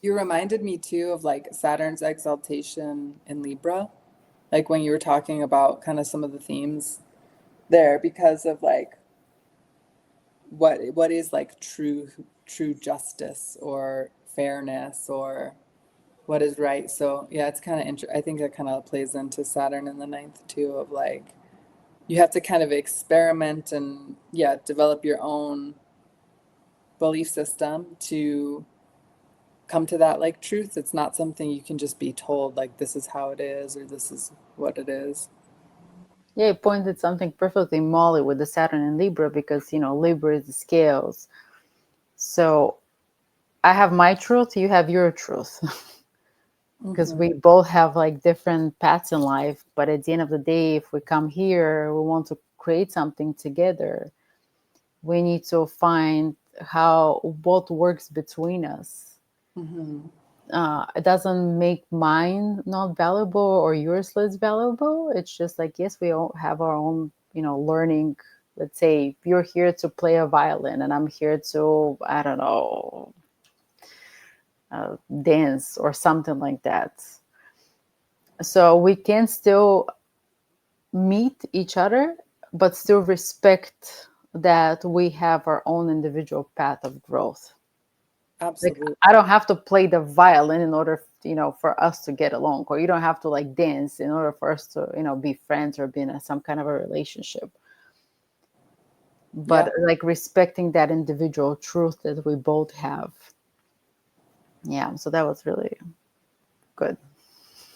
you reminded me too of like Saturn's exaltation in Libra, like when you were talking about kind of some of the themes there because of like what is like true justice or fairness or what is right. So yeah, it's kind of I think that kind of plays into Saturn in the ninth too of like you have to kind of experiment and yeah, develop your own belief system to come to that like truth. It's not something you can just be told like this is how it is or this is what it is. yeah, you pointed something perfectly Molly with the Saturn and Libra, because Libra is the scales. So I have my truth, you have your truth. Because Hmm. we both have like different paths in life, but at the end of the day, if we come here, we want to create something together, we need to find how what works between us. Hmm. It doesn't make mine not valuable or yours less valuable. It's just like, yes, we all have our own, learning. Let's say you're here to play a violin and I'm here to, I don't know, dance or something like that. So we can still meet each other, but still respect that we have our own individual path of growth. Like, Absolutely. I don't have to play the violin in order, for us to get along, or you don't have to like dance in order for us to, be friends or be in some kind of a relationship. But Yeah. like respecting that individual truth that we both have. Yeah, so that was really good.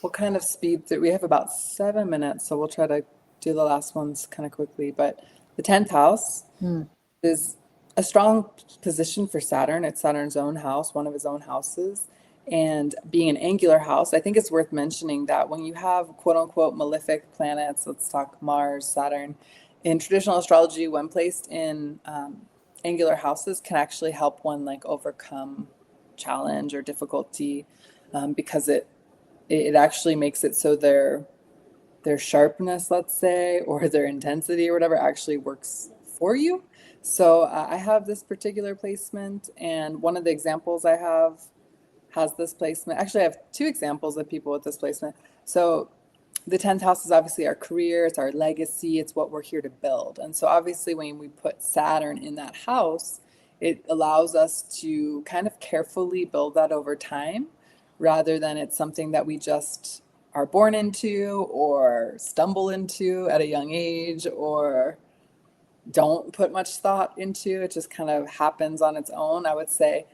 What kind of speed do we have? About 7 minutes, so we'll try to do the last ones kind of quickly. But the 10th house Hmm. is a strong position for Saturn. It's Saturn's own house, one of his own houses. and being an angular house, I think it's worth mentioning that when you have quote unquote malefic planets, let's talk Mars, Saturn, in traditional astrology, when placed in angular houses, can actually help one like overcome challenge or difficulty, because it actually makes it so their sharpness, let's say, or their intensity or whatever actually works for you. So I have this particular placement, and one of the examples I have has this placement. Actually, I have two examples of people with this placement. So the 10th house is obviously our career, it's our legacy, it's what we're here to build. And so obviously when we put Saturn in that house, it allows us to kind of carefully build that over time rather than it's something that we just are born into or stumble into at a young age or don't put much thought into. It just kind of happens on its own. I would say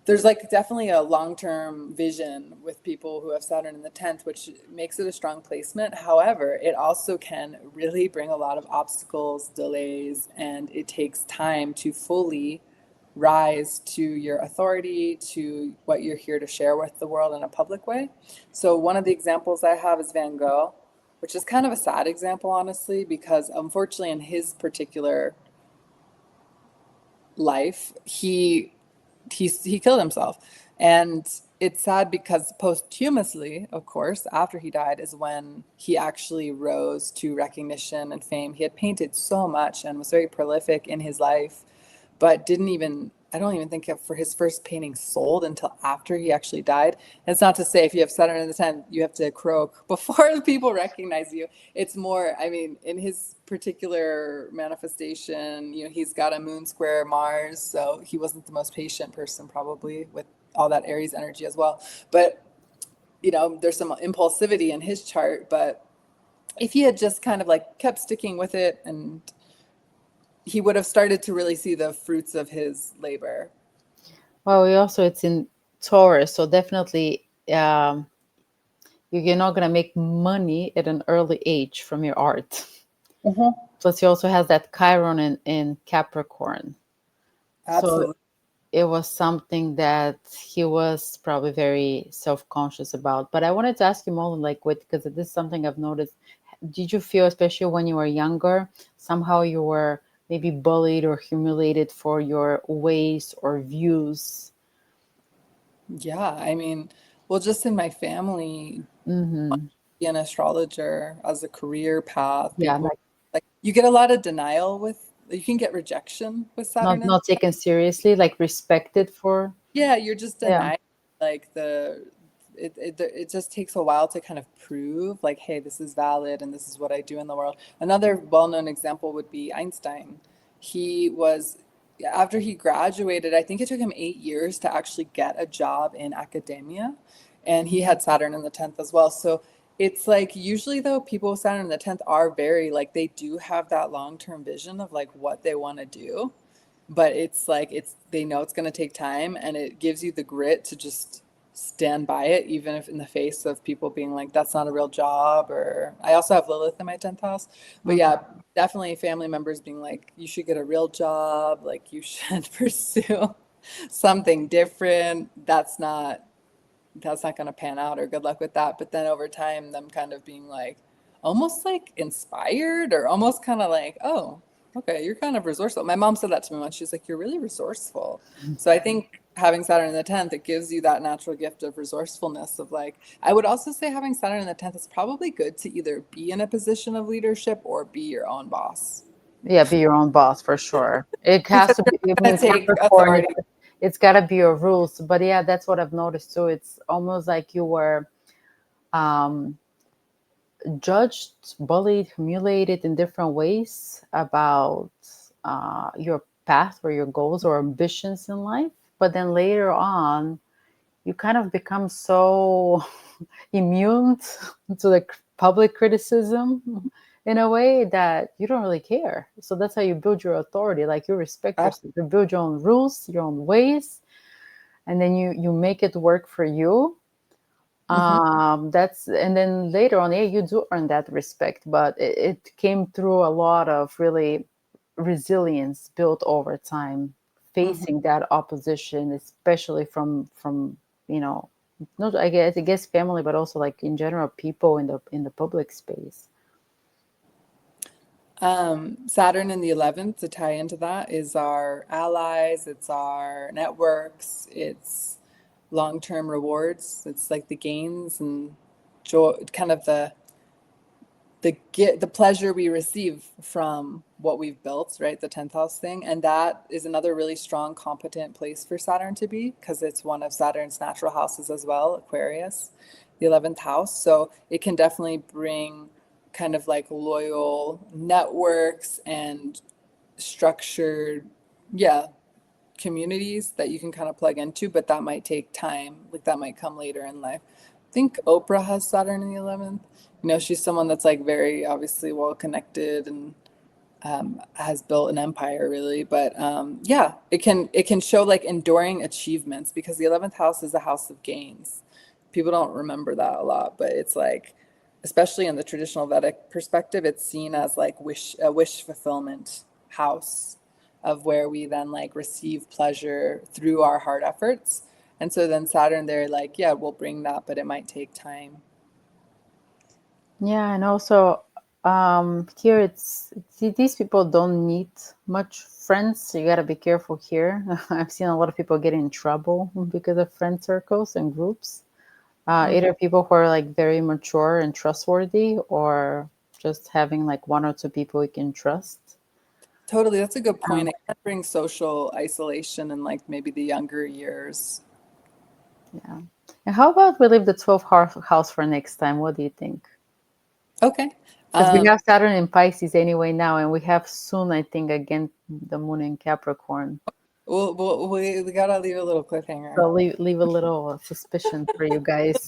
there's like definitely a long-term vision with people who have Saturn in the 10th, which makes it a strong placement. However, it also can really bring a lot of obstacles, delays, and it takes time to fully rise to your authority, to what you're here to share with the world in a public way. So one of the examples I have is Van Gogh, which is kind of a sad example, honestly, because unfortunately in his particular life, he killed himself. And it's sad because posthumously, of course, after he died is when he actually rose to recognition and fame. He had painted so much and was very prolific in his life, but didn't even, I don't even think for his first painting sold until after he actually died. And it's not to say if you have Saturn in the 10th, you have to croak before people recognize you. It's more, I mean, in his particular manifestation, you know, he's got a moon square Mars, so he wasn't the most patient person probably with all that Aries energy as well. But, you know, there's some impulsivity in his chart, but if he had just kind of like kept sticking with it, and he would have started to really see the fruits of his labor. Well, we also it's in Taurus, so definitely you're not gonna make money at an early age from your art. Mm-hmm. Plus, he also has that Chiron in Capricorn, so Absolutely. it was something that he was probably very self-conscious about. But I wanted to ask you more, like, with because this is something I've noticed. Did you feel, especially when you were younger, somehow you were maybe bullied or humiliated for your ways or views? Yeah, I mean, well, just in my family, Mm-hmm. be an astrologer as a career path, Yeah, people like you get a lot of denial with, you can get rejection with not Saturn in. not taken seriously, like respected for. Yeah, you're just Yeah. denying like it just takes a while to kind of prove like, hey, this is valid and this is what I do in the world. Another well-known example would be Einstein. He was, after he graduated, I think it took him 8 years to actually get a job in academia, and he had Saturn in the 10th as well. So it's like usually though people with Saturn in the 10th are very like they do have that long-term vision of like what they want to do, but it's like they know it's going to take time, and it gives you the grit to just stand by it even if in the face of people being like that's not a real job. Or I also have Lilith in my 10th house, but Mhm. yeah, definitely family members being like you should get a real job, like you should pursue something different. That's not going to pan out, or good luck with that. But then over time, them kind of being like almost like inspired, or almost kind of like, oh, okay, you're kind of resourceful. My mom said that to me once. She's like, you're really resourceful. So I think having Saturn in the 10th, it gives you that natural gift of resourcefulness of like, I would also say having Saturn in the 10th is probably good to either be in a position of leadership or be your own boss. Yeah, be your own boss for sure. It has Because to you're be. I going mean, to take Capricorn. authority. It's got to be your rules. But yeah, that's what I've noticed too. It's almost like you were um, judged, bullied, humiliated in different ways about your path or your goals or ambitions in life. But then later on, you kind of become so immune to the public criticism in a way that you don't really care. So that's how you build your authority. Like you respect yourself, you build your own rules, your own ways, and then you make it work for you. Mhm. That's and then later on, yeah, you do earn that respect, but it came through a lot of really resilience built over time, Mhm. facing that opposition, especially from you know, not I guess family, but also like in general people in the public space. Saturn in the 11th, to tie into that, is our allies, it's our networks, it's long-term rewards, it's like the gains and joy, kind of the pleasure we receive from what we've built, right? The 10th house thing. And that is another really strong, competent place for Saturn to be because it's one of Saturn's natural houses as well, Aquarius, the 11th house. So it can definitely bring kind of like loyal networks and structured, yeah, communities that you can kind of plug into, but that might take time. Like that might come later in life. I think Oprah has Saturn in the 11th. You know, she's someone that's like very obviously well connected and has built an empire really. But yeah, it can show like enduring achievements because the 11th house is a house of gains. People don't remember that a lot, but it's like, especially in the traditional Vedic perspective, it's seen as like a wish fulfillment house of where we then like receive pleasure through our hard efforts. And so then Saturn, they're like, yeah, we'll bring that, but it might take time. Yeah, and also here these people don't need much friends, so you gotta be careful here. I've seen a lot of people get in trouble because of friend circles and groups. Mm, Either people who are like very mature and trustworthy, or just having like one or two people you can trust. totally. That's a good Um, point. It can bring social isolation in like maybe the younger years. yeah. And how about we leave the 12th house for next time? What do you think? Okay. Because we Um, have Saturn in Pisces anyway now, and we have soon, I think, again the Moon in Capricorn. we gotta leave a little cliffhanger. So leave a little suspicion for you guys.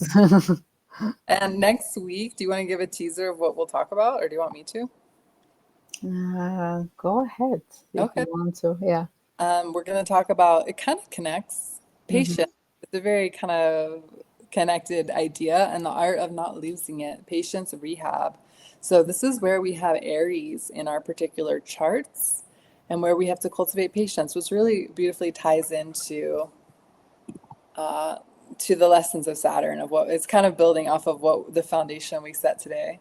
And next week, do you want to give a teaser of what we'll talk about, or do you want me to? Go ahead if you Okay. want to. Yeah. We're going to talk about, it kind of connects Hmm. patience. It's a very kind of connected idea and the art of not losing it, patience rehab. So this is where we have Aries in our particular charts and where we have to cultivate patience, which really beautifully ties into uh, to the lessons of Saturn of what it's kind of building off of what the foundation we set today.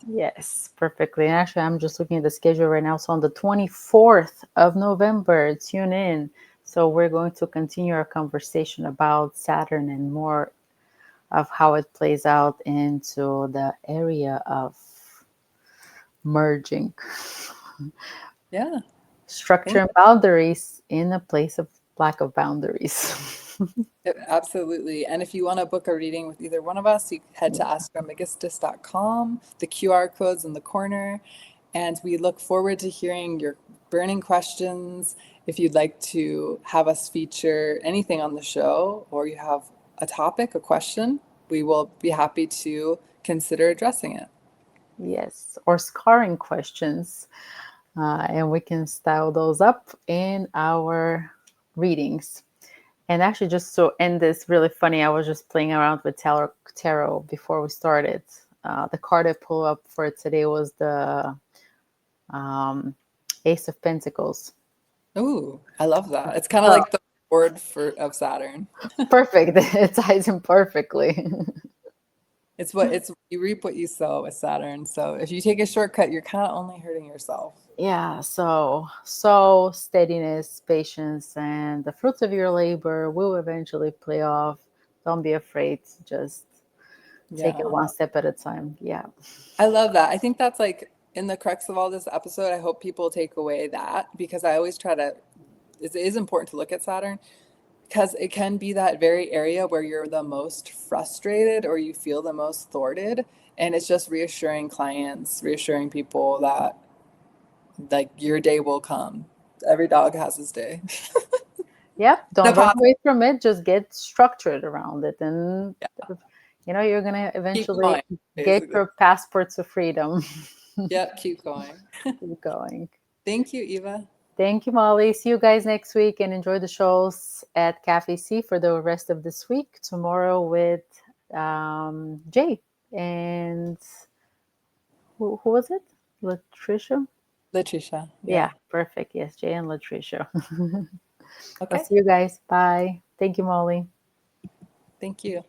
Yes, perfectly. And actually, I'm just looking at the schedule right now. So on the 24th of November, tune in. So we're going to continue our conversation about Saturn and more of how it plays out into the area of merging Yeah. structure Thank and boundaries in a place of lack of boundaries. you. Absolutely. And if you want to book a reading with either one of us, you head to Yeah. astromegistus.com, the QR code's in the corner. And we look forward to hearing your burning questions. If you'd like to have us feature anything on the show or you have a topic, a question, we will be happy to consider addressing it. Yes, or scarring questions. And we can style those up in our readings. And actually, just to end this, really funny, I was just playing around with tarot before we started. The card I pulled up for today was the um, Ace of Pentacles. Ooh, I love that. It's kind of So like the word for of Saturn. perfect. It ties in perfectly. It's you reap what you sow with Saturn. So if you take a shortcut, you're kind of only hurting yourself. Yeah, so steadiness, patience, and the fruits of your labor will eventually pay off. Don't be afraid. Just take it Yeah. one step at a time. Yeah. I love that. I think that's like in the crux of all this episode. I hope people take away that because I always try to, it is important to look at Saturn because it can be that very area where you're the most frustrated or you feel the most thwarted. And it's just reassuring clients, reassuring people that like your day will come. Every dog has his day. Yep. The Don't run positive, away from it. Just get structured around it. And, yeah. you're going to Keep eventually going, get basically. your passport to freedom. Yep, keep going. Keep going. Thank you, Eva. Thank you, Molly. See you guys next week and enjoy the shows at Cafe C for the rest of this week. Tomorrow with Jay. And who was it? Latricia? Latricia. Yeah, Yeah. perfect. Yes, Jay and Latricia. I'll Okay. see you guys. Bye. Thank you, Molly. Thank you.